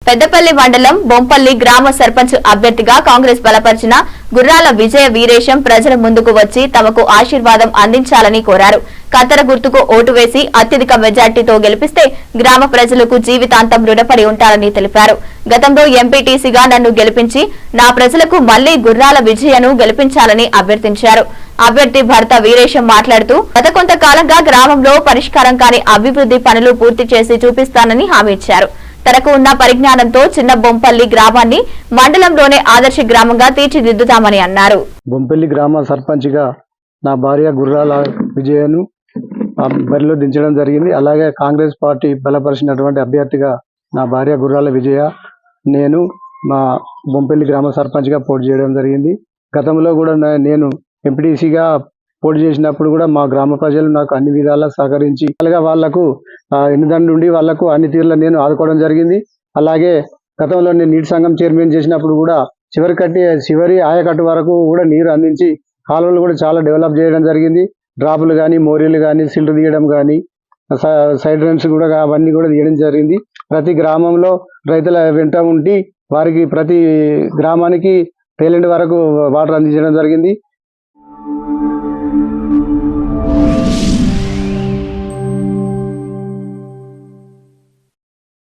పెద్దపల్లి మండలం బొంపల్లి గ్రామ సర్పంచ్ అభ్యర్థిగా కాంగ్రెస్ బలపరిచిన గుర్రాల విజయ వీరేశం ప్రజల ముందుకు వచ్చి తమకు ఆశీర్వాదం అందించాలని కోరారు. కత్తెర గుర్తుకు ఓటు వేసి అత్యధిక మెజార్టీతో గెలిపిస్తే గ్రామ ప్రజలకు జీవితాంతం రుణపడి ఉంటారని తెలిపారు. గతంలో ఎంపీటీసీగా నన్ను గెలిపించి నా ప్రజలకు మళ్లీ గుర్రాల విజయను గెలిపించాలని అభ్యర్థించారు. అభ్యర్థి భర్త వీరేశం మాట్లాడుతూ గత కొంతకాలంగా గ్రామంలో పరిష్కారం కాని అభివృద్ధి పనులు పూర్తి చేసి చూపిస్తానని హామీ ఇచ్చారు. తనకు ఉన్న పరిజ్ఞానంతో చిన్న బొంపల్లి గ్రామాన్ని మండలంలోనే ఆదర్శ గ్రామంగా తీర్చిదిద్దుతామని అన్నారు. బొంపల్లి గ్రామ సర్పంచ్ గా నా భార్య గుర్రాల విజయను బరిలో దించడం జరిగింది. అలాగే కాంగ్రెస్ పార్టీ బలపరిచినటువంటి అభ్యర్థిగా నా భార్య గుర్రాల విజయ నేను మా బొంపల్లి గ్రామ సర్పంచ్ గా పోటీ చేయడం జరిగింది. గతంలో కూడా నేను ఎంపీటీసీగా పోటీ చేసినప్పుడు కూడా మా గ్రామ ప్రజలు నాకు అన్ని విధాలా సహకరించి వాళ్లకు ఎన్నిదండ నుండి వాళ్లకు అన్ని తీరుల నేను ఆదుకోవడం జరిగింది. అలాగే గతంలో నేను నీటి సంఘం చైర్మన్ చేసినప్పుడు కూడా చివరి ఆయకట్టు వరకు కూడా నీరు అందించి కాలువలు కూడా చాలా డెవలప్ చేయడం జరిగింది. డ్రాపులు కానీ మోరీలు కానీ సిల్ట్ తీయడం కానీ సైడ్ రన్స్ కూడా అవన్నీ కూడా తీయడం జరిగింది. ప్రతి గ్రామంలో రైతుల వెంట ఉండి వారికి ప్రతి గ్రామానికి పేలెండ్ వరకు వాటర్ అందించడం జరిగింది.